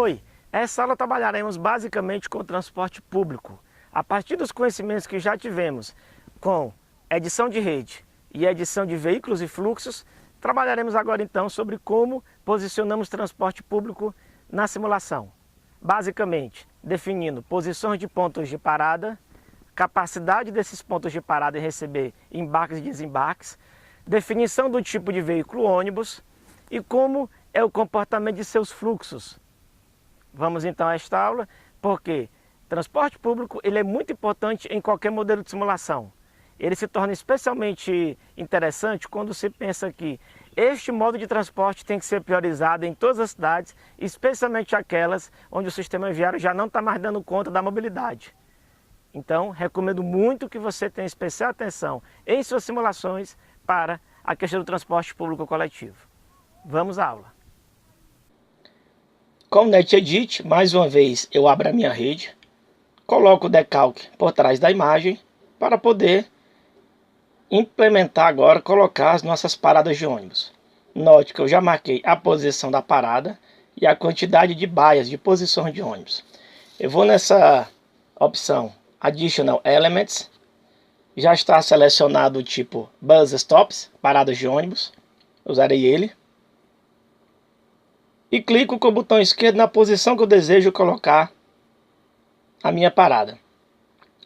Oi, essa aula trabalharemos basicamente com o transporte público. A partir dos conhecimentos que já tivemos com edição de rede e edição de veículos e fluxos, trabalharemos agora então sobre como posicionamos transporte público na simulação. Basicamente, definindo posições de pontos de parada, capacidade desses pontos de parada em receber embarques e desembarques, definição do tipo de veículo ônibus e como é o comportamento de seus fluxos. Vamos então a esta aula, porque transporte público ele é muito importante em qualquer modelo de simulação. Ele se torna especialmente interessante quando se pensa que este modo de transporte tem que ser priorizado em todas as cidades, especialmente aquelas onde o sistema viário já não está mais dando conta da mobilidade. Então, recomendo muito que você tenha especial atenção em suas simulações para a questão do transporte público coletivo. Vamos à aula. Com o NetEdit, mais uma vez eu abro a minha rede, coloco o decalque por trás da imagem para poder implementar agora, colocar as nossas paradas de ônibus. Note que eu já marquei a posição da parada e a quantidade de baias de posições de ônibus. Eu vou nessa opção Additional Elements, já está selecionado o tipo Bus Stops, paradas de ônibus, usarei ele. E clico com o botão esquerdo na posição que eu desejo colocar a minha parada.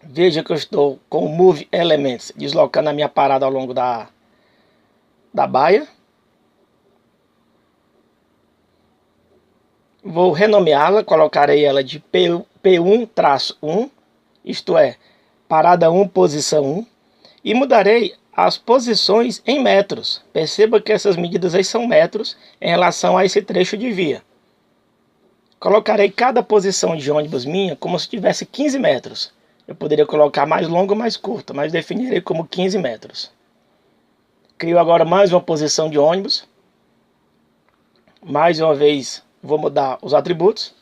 Veja que eu estou com o Move Elements deslocando a minha parada ao longo da baia. Vou renomeá-la, colocarei ela de P1-1, isto é, parada 1, posição 1. E mudarei as posições em metros. Perceba que essas medidas aí são metros em relação a esse trecho de via. Colocarei cada posição de ônibus minha como se tivesse 15 metros. Eu poderia colocar mais longa ou mais curta, mas definirei como 15 metros. Crio agora mais uma posição de ônibus. Mais uma vez vou mudar os atributos.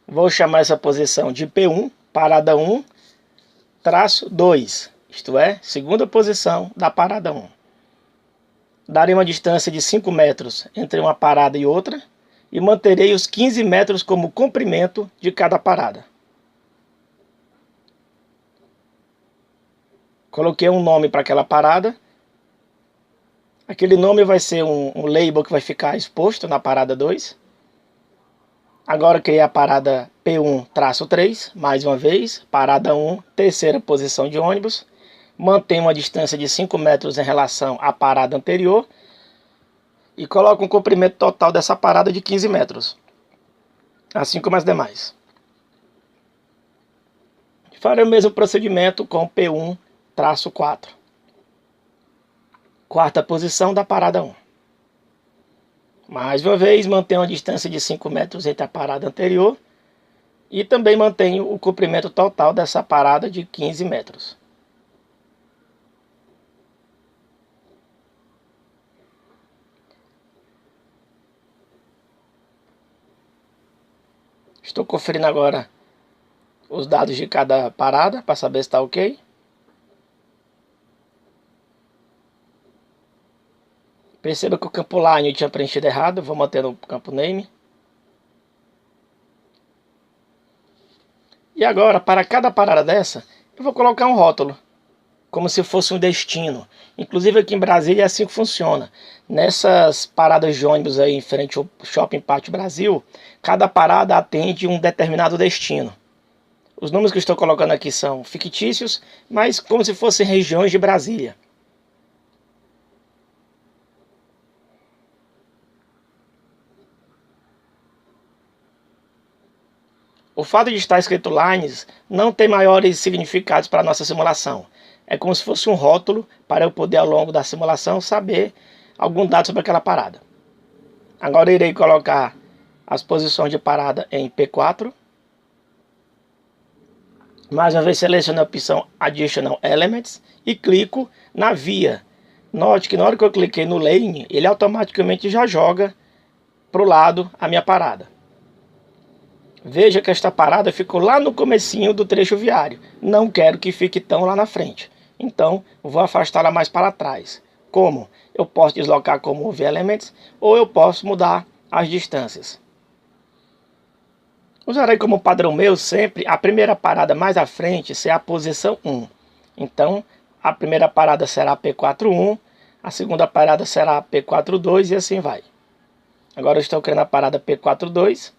Vou chamar essa posição de P1, parada 1, traço 2. Isto é, segunda posição da parada 1. Darei uma distância de 5 metros entre uma parada e outra e manterei os 15 metros como comprimento de cada parada. Coloquei um nome para aquela parada. Aquele nome vai ser um label que vai ficar exposto na parada 2. Agora criei a parada P1-3, mais uma vez, parada 1, terceira posição de ônibus. Mantenho uma distância de 5 metros em relação à parada anterior e coloco um comprimento total dessa parada de 15 metros, assim como as demais. Farei o mesmo procedimento com P1-4, quarta posição da parada 1. Mais uma vez, mantenho uma distância de 5 metros entre a parada anterior e também mantenho o comprimento total dessa parada de 15 metros. Estou conferindo agora os dados de cada parada para saber se está ok. Perceba que o campo line eu tinha preenchido errado, vou manter no campo name. E agora, para cada parada dessa, eu vou colocar um rótulo, como se fosse um destino. Inclusive aqui em Brasília é assim que funciona. Nessas paradas de ônibus aí em frente ao Shopping Pátio Brasil, cada parada atende um determinado destino. Os números que estou colocando aqui são fictícios, mas como se fossem regiões de Brasília. O fato de estar escrito lines não tem maiores significados para a nossa simulação. É como se fosse um rótulo para eu poder ao longo da simulação saber algum dado sobre aquela parada. Agora irei colocar as posições de parada em P4. Mais uma vez seleciono a opção Additional Elements e clico na via. Note que na hora que eu cliquei no lane, ele automaticamente já joga para o lado a minha parada. Veja que esta parada ficou lá no comecinho do trecho viário. Não quero que fique tão lá na frente. Então, vou afastá-la mais para trás. Como? Eu posso deslocar com Move Elements ou eu posso mudar as distâncias. Usarei como padrão meu sempre a primeira parada mais à frente ser a posição 1. Então, a primeira parada será a P41, a segunda parada será a P42 e assim vai. Agora eu estou criando a parada P42.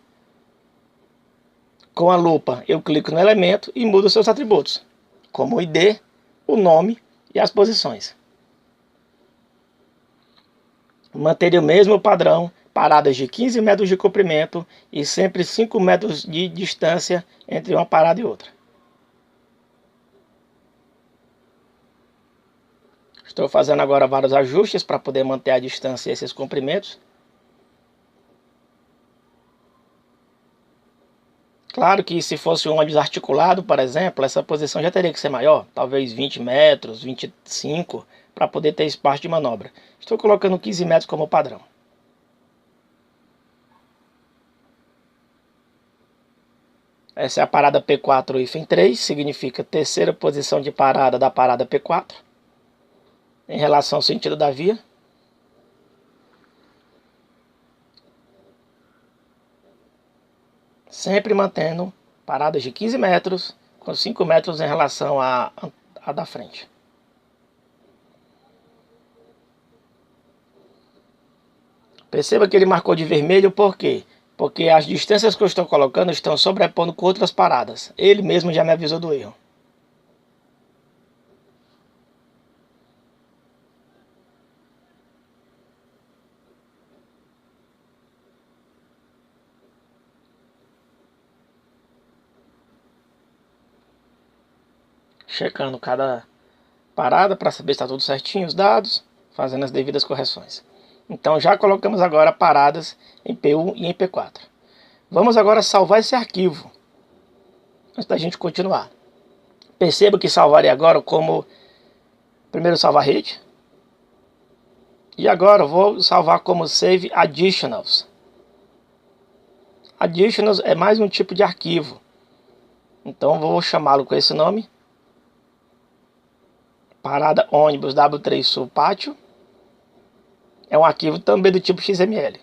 Com a lupa eu clico no elemento e mudo seus atributos, como o ID, o nome e as posições. Manter o mesmo padrão, paradas de 15 metros de comprimento e sempre 5 metros de distância entre uma parada e outra. Estou fazendo agora vários ajustes para poder manter a distância e esses comprimentos. Claro que se fosse um ônibus articulado, por exemplo, essa posição já teria que ser maior, talvez 20 metros, 25, para poder ter espaço de manobra. Estou colocando 15 metros como padrão. Essa é a parada P4-3, significa terceira posição de parada da parada P4, em relação ao sentido da via. Sempre mantendo paradas de 15 metros, com 5 metros em relação à da frente. Perceba que ele marcou de vermelho por quê? Porque as distâncias que eu estou colocando estão sobrepondo com outras paradas. Ele mesmo já me avisou do erro. Checando cada parada para saber se está tudo certinho, os dados, fazendo as devidas correções. Então já colocamos agora paradas em P1 e em P4. Vamos agora salvar esse arquivo, antes da gente continuar. Perceba que salvarei agora como, primeiro salvar rede, e agora vou salvar como Save Additionals. Additionals é mais um tipo de arquivo, então vou chamá-lo com esse nome. Parada ônibus W3 Sul Pátio. É um arquivo também do tipo XML.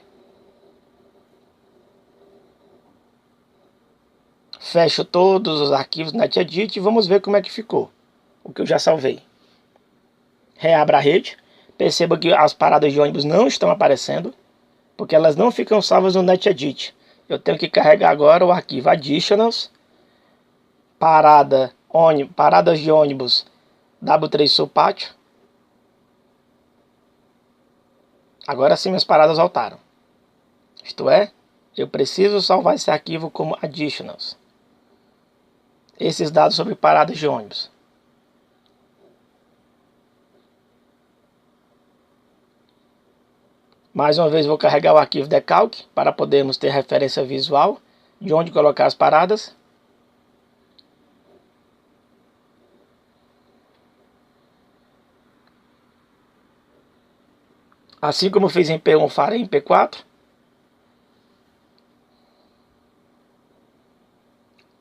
Fecho todos os arquivos NetEdit e vamos ver como é que ficou o que eu já salvei. Reabra a rede. Perceba que as paradas de ônibus não estão aparecendo, porque elas não ficam salvas no NetEdit. Eu tenho que carregar agora o arquivo Additionals, paradas de ônibus W3 Sul Pátio. Agora sim minhas paradas voltaram. Isto é, eu preciso salvar esse arquivo como Additionals. Esses dados sobre paradas de ônibus. Mais uma vez vou carregar o arquivo decalc para podermos ter referência visual de onde colocar as paradas. Assim como fiz em P1, farei em P4.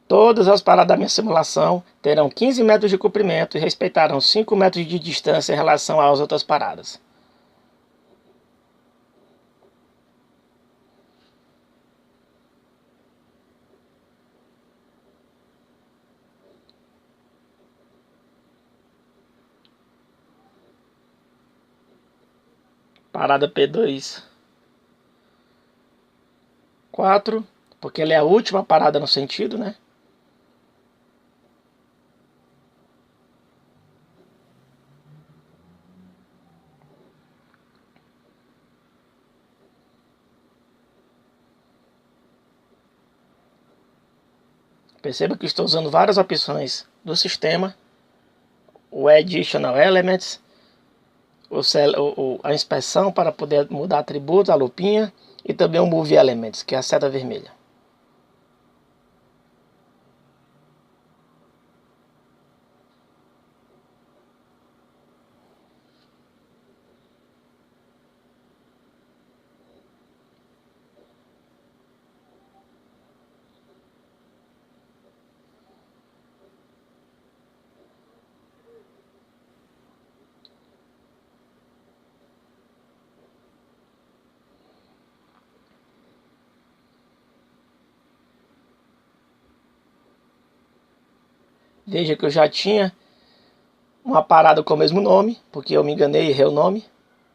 Todas as paradas da minha simulação terão 15 metros de comprimento e respeitarão 5 metros de distância em relação às outras paradas. Parada P2, 4, porque ela é a última parada no sentido, né? Perceba que estou usando várias opções do sistema. O Additional Elements, a inspeção para poder mudar atributos, a lupinha, e também o Move Elements, que é a seta vermelha. Veja que eu já tinha uma parada com o mesmo nome, porque eu me enganei e errei o nome.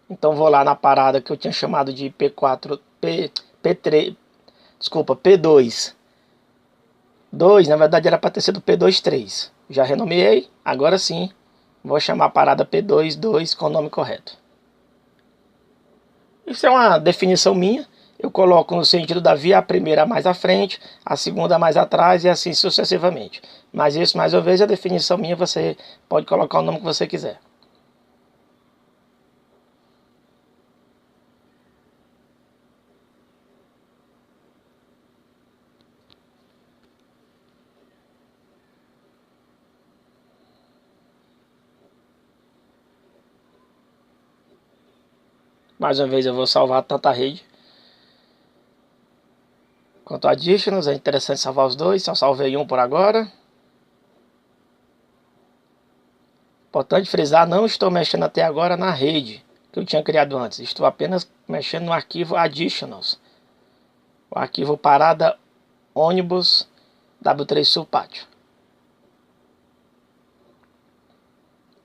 Então vou lá na parada que eu tinha chamado de P4, P3, desculpa, P2. 2, na verdade era para ter sido P23. Já renomeei, agora sim vou chamar a parada P22 com o nome correto. Isso é uma definição minha. Eu coloco no sentido da via a primeira mais à frente, a segunda mais atrás e assim sucessivamente. Mas isso, mais uma vez, é a definição minha. Você pode colocar o nome que você quiser. Mais uma vez eu vou salvar tanto a rede quanto a additionals. É interessante salvar os dois. Só salvei um por agora. Importante frisar, não estou mexendo até agora na rede que eu tinha criado antes. Estou apenas mexendo no arquivo additionals. O arquivo parada ônibus W3 Sul Pátio.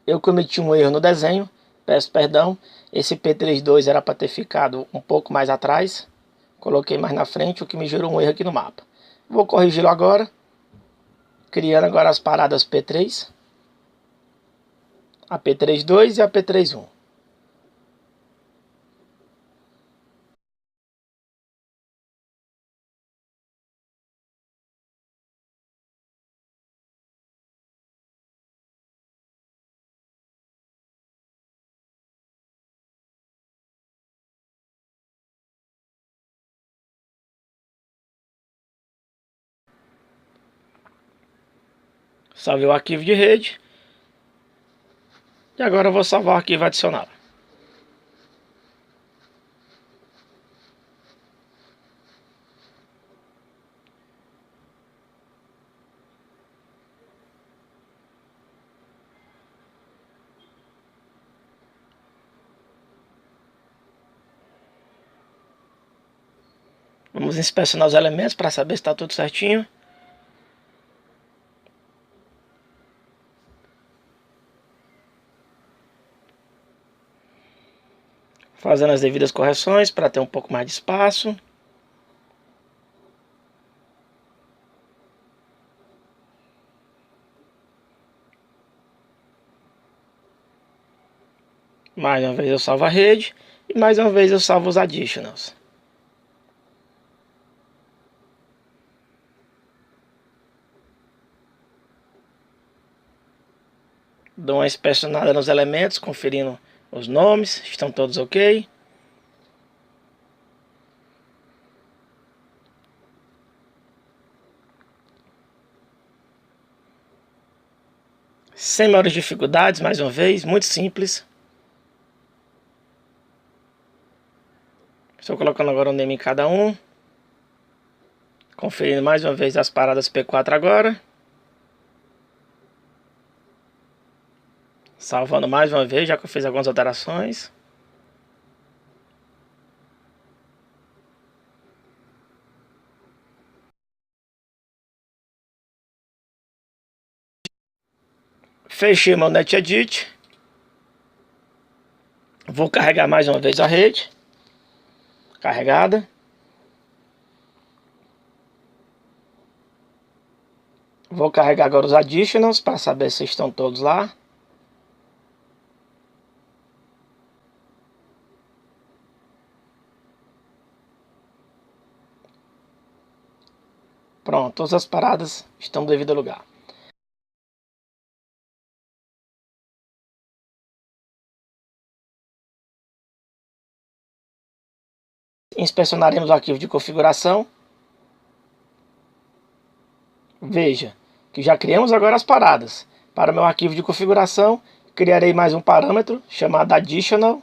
Eu cometi um erro no desenho. Peço perdão. Esse P32 era para ter ficado um pouco mais atrás. Coloquei mais na frente, o que me gerou um erro aqui no mapa. Vou corrigi-lo agora. Criando agora as paradas P3. A P32 e a P31. Salvei o arquivo de rede. E agora eu vou salvar o arquivo adicional. Vamos inspecionar os elementos para saber se está tudo certinho. Fazendo as devidas correções para ter um pouco mais de espaço. Mais uma vez eu salvo a rede. E mais uma vez eu salvo os additionals. Dou uma inspecionada nos elementos, conferindo os nomes. Estão todos ok. Sem maiores dificuldades, mais uma vez, muito simples. Estou colocando agora o nome em cada um. Conferindo mais uma vez as paradas P4 agora. Salvando mais uma vez, já que eu fiz algumas alterações. Fechei meu NetEdit. Vou carregar mais uma vez a rede. Carregada. Vou carregar agora os additionals para saber se estão todos lá. Pronto, todas as paradas estão no devido lugar. Inspecionaremos o arquivo de configuração. Veja que já criamos agora as paradas. Para o meu arquivo de configuração, criarei mais um parâmetro chamado Additional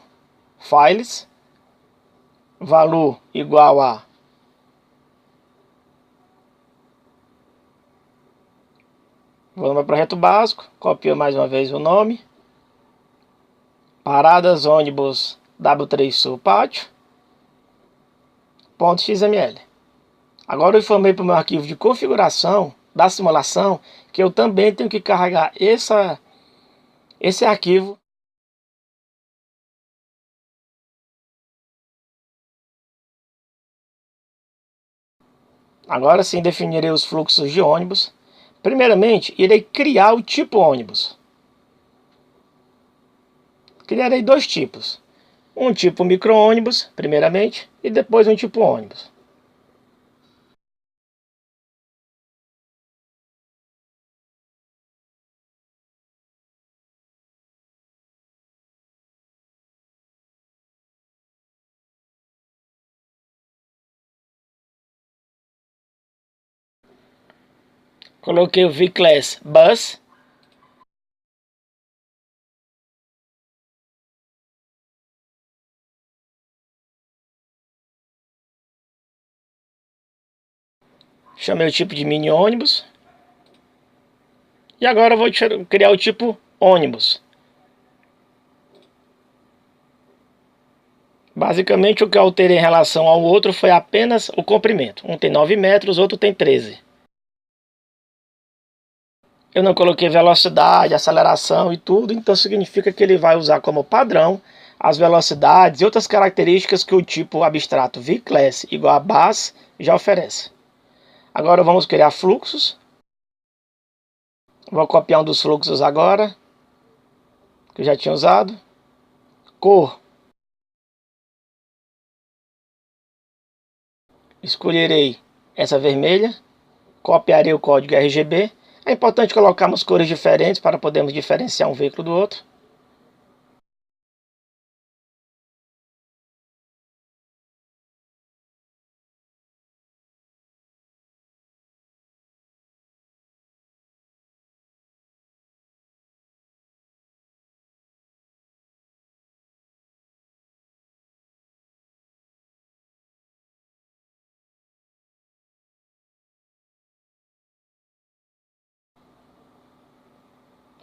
Files. Valor igual a vou no meu projeto básico, copio mais uma vez o nome. Paradas ônibus W3 Sul Pátio. .xml. Agora eu informei para o meu arquivo de configuração da simulação que eu também tenho que carregar esse arquivo. Agora sim definirei os fluxos de ônibus. Primeiramente, irei criar o tipo ônibus. Criarei dois tipos. Um tipo micro-ônibus, primeiramente, e depois um tipo ônibus. Coloquei o V-Class Bus. Chamei o tipo de mini ônibus. E agora eu vou criar o tipo ônibus. Basicamente o que eu alterei em relação ao outro foi apenas o comprimento. Um tem 9 metros, outro tem 13. Eu não coloquei velocidade, aceleração e tudo, então significa que ele vai usar como padrão as velocidades e outras características que o tipo abstrato V-Class igual a Bus já oferece. Agora vamos criar fluxos. Vou copiar um dos fluxos agora, que eu já tinha usado. Cor. Escolherei essa vermelha. Copiarei o código RGB. É importante colocarmos cores diferentes para podermos diferenciar um veículo do outro.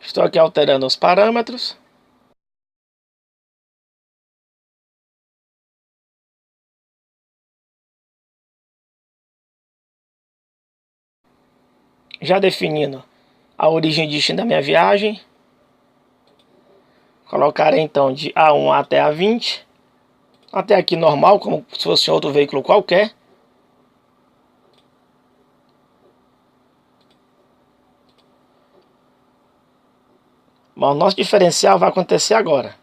Estou aqui alterando os parâmetros. Já definindo a origem e destino da minha viagem. Colocarei então de A1 até A20. Até aqui normal, como se fosse outro veículo qualquer. Mas o nosso diferencial vai acontecer agora.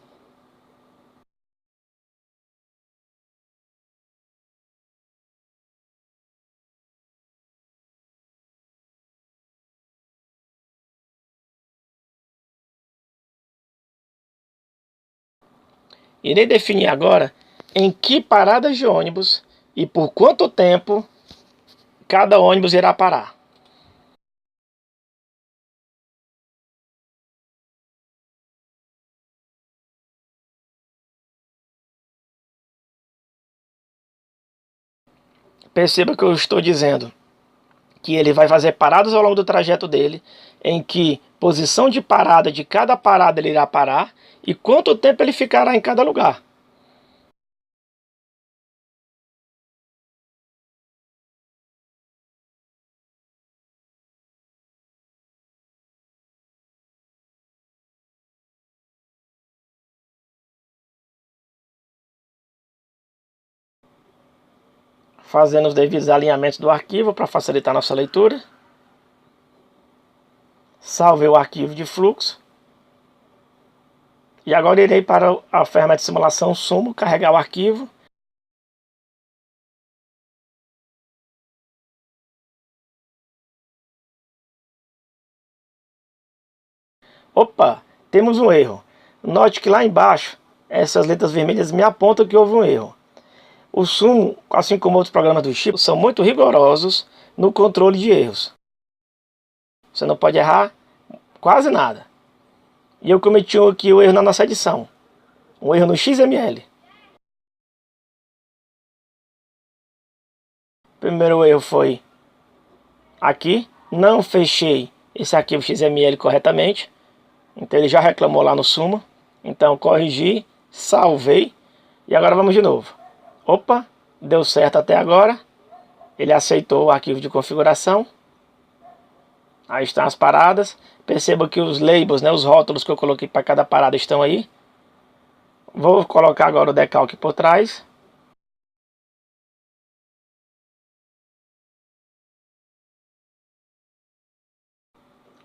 Irei definir agora em que paradas de ônibus e por quanto tempo cada ônibus irá parar. Perceba que eu estou dizendo que ele vai fazer paradas ao longo do trajeto dele, em que posição de parada de cada parada ele irá parar e quanto tempo ele ficará em cada lugar. Fazendo os devidos alinhamentos do arquivo para facilitar nossa leitura. Salvei o arquivo de fluxo. E agora irei para a ferramenta de simulação Sumo, carregar o arquivo. Opa, temos um erro. Note que lá embaixo, essas letras vermelhas me apontam que houve um erro. O Sumo, assim como outros programas do tipo, são muito rigorosos no controle de erros. Você não pode errar quase nada. E eu cometi aqui o erro na nossa edição. Um erro no XML. O primeiro erro foi aqui. Não fechei esse arquivo XML corretamente. Então ele já reclamou lá no Sumo. Então corrigi, salvei. E agora vamos de novo. Opa, deu certo até agora. Ele aceitou o arquivo de configuração. Aí estão as paradas. Perceba que os labels, né, os rótulos que eu coloquei para cada parada estão aí. Vou colocar agora o decalque por trás.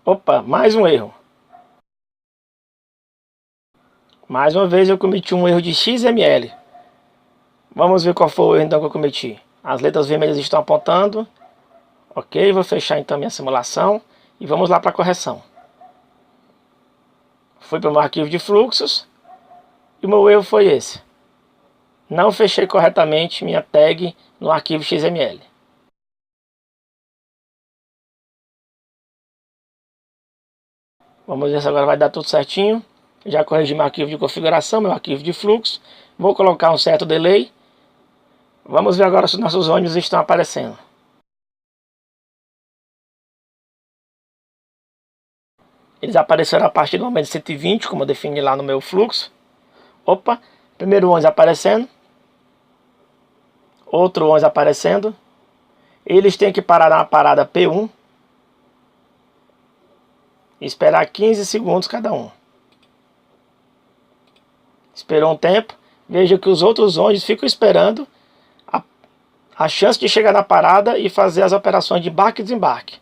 Opa, mais um erro. Mais uma vez eu cometi um erro de XML. Vamos ver qual foi o erro então que eu cometi. As letras vermelhas estão apontando. Ok, vou fechar então minha simulação. E vamos lá para a correção. Fui para o meu arquivo de fluxos. E o meu erro foi esse. Não fechei corretamente minha tag no arquivo XML. Vamos ver se agora vai dar tudo certinho. Já corrigi meu arquivo de configuração, meu arquivo de fluxo. Vou colocar um certo delay. Vamos ver agora se nossos ônibus estão aparecendo. Eles apareceram a partir do momento 120, como eu defini lá no meu fluxo. Opa, primeiro ônibus aparecendo. Outro ônibus aparecendo. Eles têm que parar na parada P1. E esperar 15 segundos cada um. Esperou um tempo. Veja que os outros ônibus ficam esperando a chance de chegar na parada e fazer as operações de embarque e desembarque.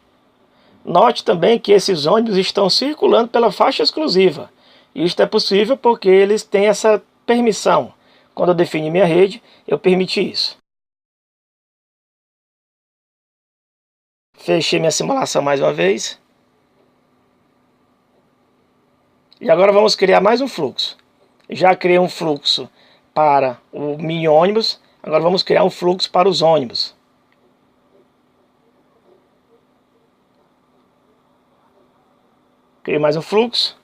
Note também que esses ônibus estão circulando pela faixa exclusiva. Isto é possível porque eles têm essa permissão. Quando eu defini minha rede, eu permiti isso. Fechei minha simulação mais uma vez. E agora vamos criar mais um fluxo. Já criei um fluxo para o mini ônibus. Agora vamos criar um fluxo para os ônibus. Criei mais um fluxo.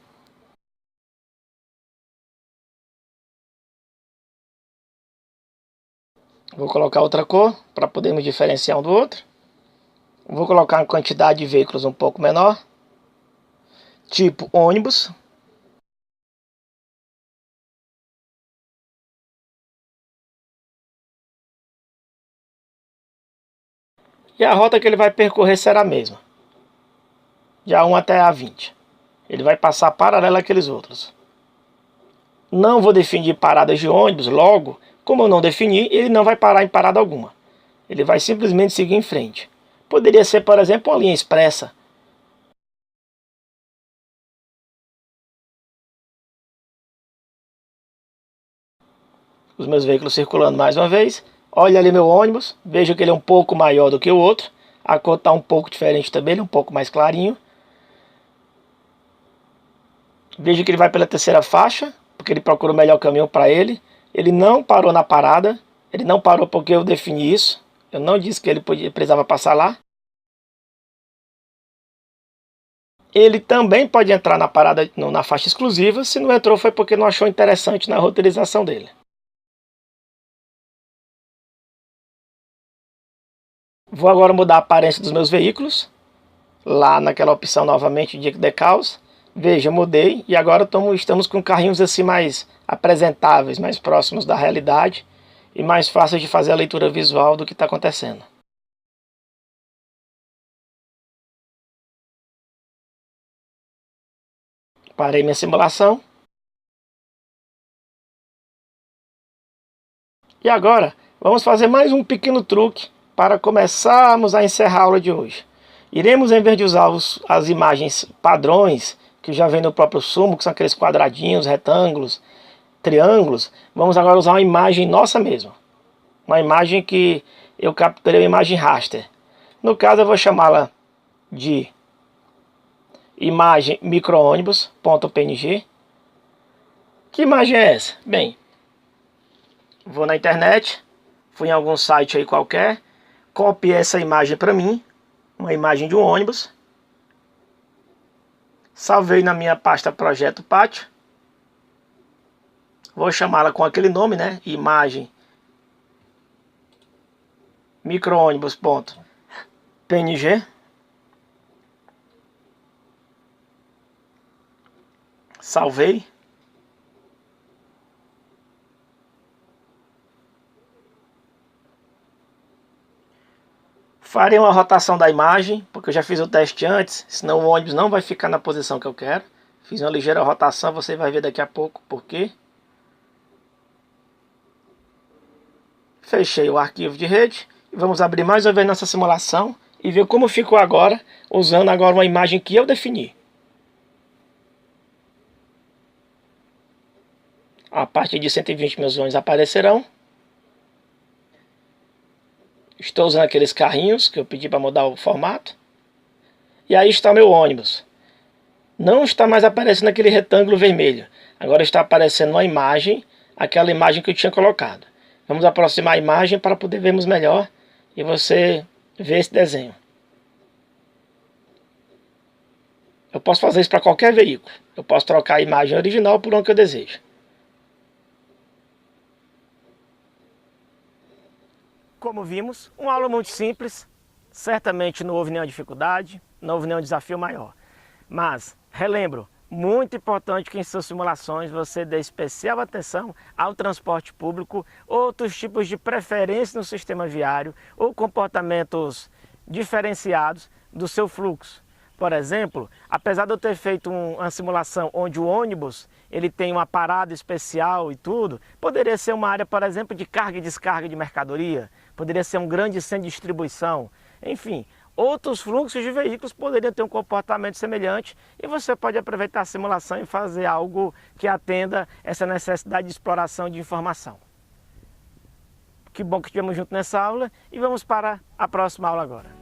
Vou colocar outra cor para podermos diferenciar um do outro. Vou colocar uma quantidade de veículos um pouco menor. Tipo ônibus. E a rota que ele vai percorrer será a mesma. De A1 até A20. Ele vai passar paralelo àqueles outros. Não vou definir paradas de ônibus, logo, como eu não defini, ele não vai parar em parada alguma. Ele vai simplesmente seguir em frente. Poderia ser, por exemplo, uma linha expressa. Os meus veículos circulando mais uma vez. Olha ali meu ônibus, veja que ele é um pouco maior do que o outro. A cor está um pouco diferente também, ele é um pouco mais clarinho. Veja que ele vai pela terceira faixa, porque ele procura o melhor caminho para ele. Ele não parou na parada, ele não parou porque eu defini isso. Eu não disse que ele precisava passar lá. Ele também pode entrar na parada, na faixa exclusiva. Se não entrou foi porque não achou interessante na roteirização dele. Vou agora mudar a aparência dos meus veículos. Lá naquela opção novamente de decals. Veja, mudei e agora estamos com carrinhos assim mais apresentáveis, mais próximos da realidade e mais fáceis de fazer a leitura visual do que está acontecendo. Parei minha simulação. E agora vamos fazer mais um pequeno truque para começarmos a encerrar a aula de hoje. Iremos, em vez de usar as imagens padrões que já vem no próprio Sumo, que são aqueles quadradinhos, retângulos, triângulos, vamos agora usar uma imagem nossa mesma. Uma imagem que eu capturei, uma imagem raster. No caso eu vou chamá-la de imagem microônibus.png. Que imagem é essa? Bem, vou na internet, fui em algum site aí qualquer, copiei essa imagem para mim, uma imagem de um ônibus, salvei na minha pasta projeto pátio, vou chamá-la com aquele nome, né? Imagem microônibus.png. Salvei. Farei uma rotação da imagem, porque eu já fiz o teste antes, senão o ônibus não vai ficar na posição que eu quero. Fiz uma ligeira rotação, você vai ver daqui a pouco por quê. Fechei o arquivo de rede e vamos abrir mais uma vez nossa simulação e ver como ficou agora, usando agora uma imagem que eu defini. A partir de 120 meus ônibus aparecerão. Estou usando aqueles carrinhos que eu pedi para mudar o formato. E aí está meu ônibus. Não está mais aparecendo aquele retângulo vermelho. Agora está aparecendo uma imagem, aquela imagem que eu tinha colocado. Vamos aproximar a imagem para poder vermos melhor e você ver esse desenho. Eu posso fazer isso para qualquer veículo. Eu posso trocar a imagem original por uma que eu desejo. Como vimos, uma aula muito simples, certamente não houve nenhuma dificuldade, não houve nenhum desafio maior. Mas, relembro, muito importante que em suas simulações você dê especial atenção ao transporte público, outros tipos de preferência no sistema viário ou comportamentos diferenciados do seu fluxo. Por exemplo, apesar de eu ter feito uma simulação onde o ônibus ele tem uma parada especial e tudo, poderia ser uma área, por exemplo, de carga e descarga de mercadoria, poderia ser um grande centro de distribuição, enfim, outros fluxos de veículos poderiam ter um comportamento semelhante e você pode aproveitar a simulação e fazer algo que atenda essa necessidade de exploração de informação. Que bom que estivemos juntos nessa aula e vamos para a próxima aula agora.